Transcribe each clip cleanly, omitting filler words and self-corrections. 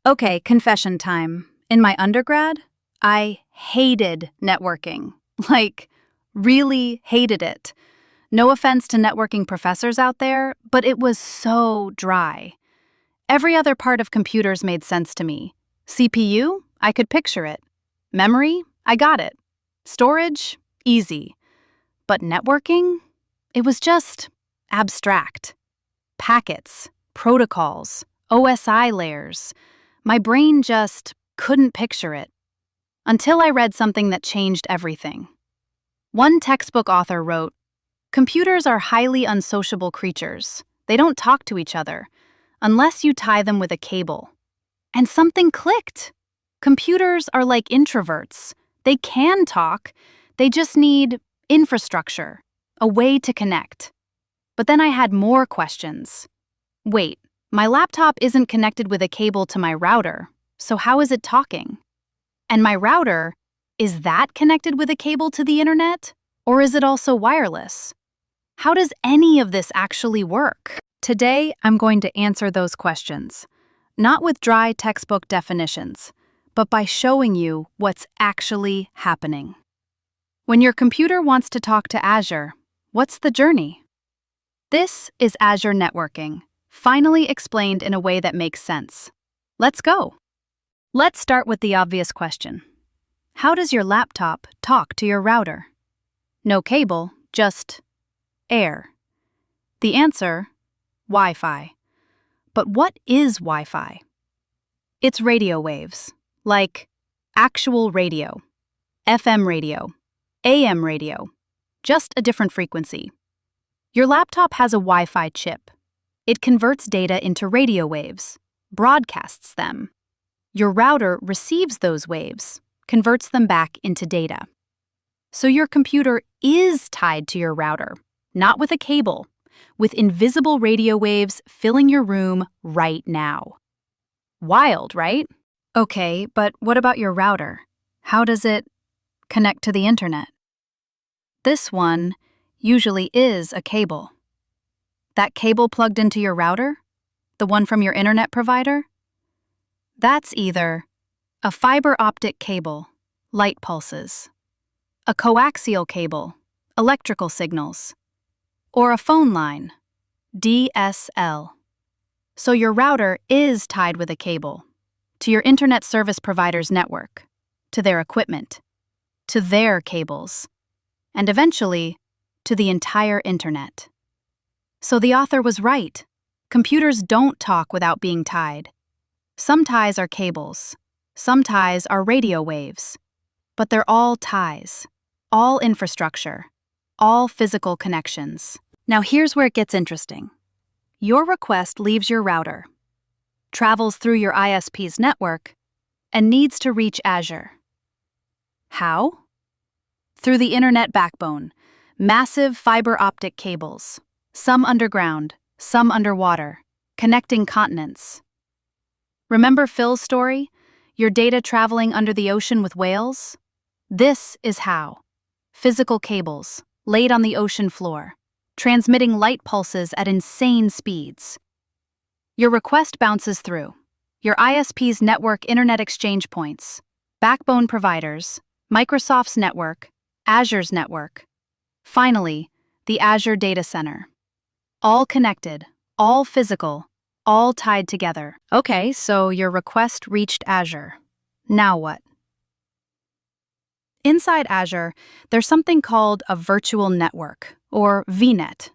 Okay, confession time. In my undergrad, I hated networking. Like, really hated it. No offense to networking professors out there, but it was so dry. Every other part of computers made sense to me. CPU? I could picture it. Memory? I got it. Storage? Easy. But networking? It was just abstract. Packets, protocols, OSI layers. My brain just couldn't picture it. Until I read something that changed everything. One textbook author wrote, "Computers are highly unsociable creatures. They don't talk to each other, unless you tie them with a cable." And something clicked. Computers are like introverts. They can talk, they just need infrastructure, a way to connect. But then I had more questions. Wait, my laptop isn't connected with a cable to my router, so how is it talking? And my router, is that connected with a cable to the internet? Or is it also wireless? How does any of this actually work? Today, I'm going to answer those questions, not with dry textbook definitions, but by showing you what's actually happening. When your computer wants to talk to Azure, what's the journey? This is Azure Networking, finally explained in a way that makes sense. Let's go. Let's start with the obvious question. How does your laptop talk to your router? No cable, just air. The answer, Wi-Fi. But what is Wi-Fi? It's radio waves, like actual radio, FM radio, AM radio, just a different frequency. Your laptop has a Wi-Fi chip. It converts data into radio waves, broadcasts them. Your router receives those waves, converts them back into data. So your computer is tied to your router, not with a cable, with invisible radio waves filling your room right now. Wild, right? Okay, but what about your router? How does it connect to the internet? This one usually is a cable. That cable plugged into your router? The one from your internet provider? That's either a fiber optic cable, light pulses, a coaxial cable, electrical signals, or a phone line, DSL. So your router is tied with a cable to your internet service provider's network, to their equipment, to their cables, and eventually to the entire internet. So the author was right. Computers don't talk without being tied. Some ties are cables, some ties are radio waves, but they're all ties, all infrastructure, all physical connections. Now here's where it gets interesting. Your request leaves your router, travels through your ISP's network, and needs to reach Azure. How? Through the internet backbone, massive fiber optic cables, some underground, some underwater, connecting continents. Remember Phil's story? Your data traveling under the ocean with whales? This is how. Physical cables, laid on the ocean floor, transmitting light pulses at insane speeds. Your request bounces through. Your ISP's network internet exchange points, backbone providers, Microsoft's network, Azure's network. Finally, the Azure data center. All connected, all physical, all tied together. Okay, so your request reached Azure. Now what? Inside Azure, there's something called a virtual network, or VNet.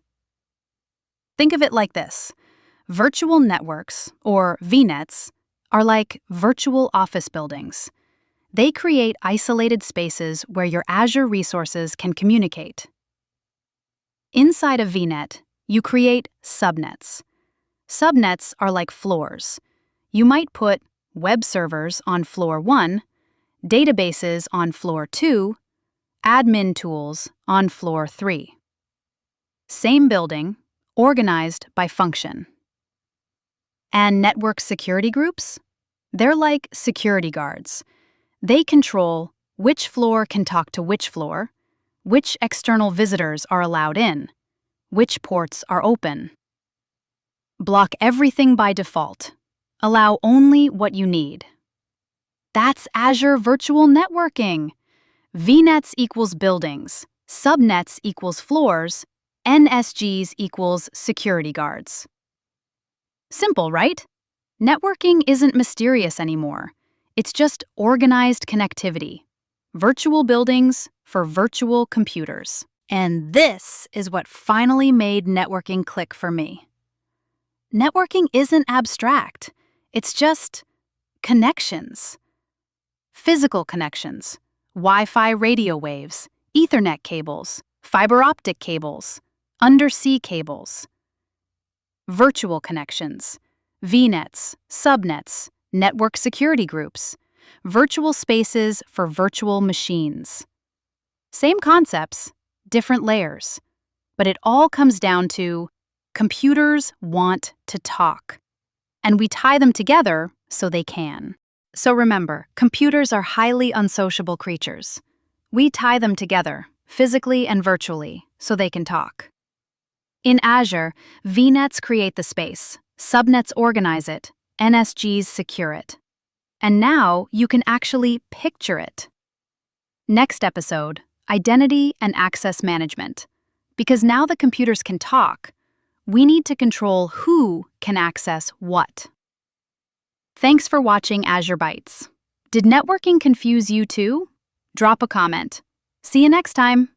Think of it like this. Virtual networks, or VNets, are like virtual office buildings. They create isolated spaces where your Azure resources can communicate. Inside a VNet, you create subnets. Subnets are like floors. You might put web servers on floor 1, databases on floor 2, admin tools on floor 3. Same building, organized by function. And network security groups? They're like security guards. They control which floor can talk to which floor, which external visitors are allowed in, which ports are open. Block everything by default. Allow only what you need. That's Azure Virtual Networking. VNets equals buildings, subnets equals floors, NSGs equals security guards. Simple, right? Networking isn't mysterious anymore. It's just organized connectivity. Virtual buildings for virtual computers. And this is what finally made networking click for me. Networking isn't abstract. It's just connections. Physical connections, Wi-Fi radio waves, Ethernet cables, fiber optic cables, undersea cables. Virtual connections, VNets, subnets, network security groups, virtual spaces for virtual machines. Same concepts, different layers, but it all comes down to computers want to talk, and we tie them together so they can. So remember, computers are highly unsociable creatures. We tie them together, physically and virtually, so they can talk. In Azure, VNets create the space, subnets organize it, NSGs secure it. And now you can actually picture it. Next episode, identity and access management. Because now the computers can talk, we need to control who can access what. Thanks for watching Azure Bytes. Did networking confuse you too? Drop a comment. See you next time.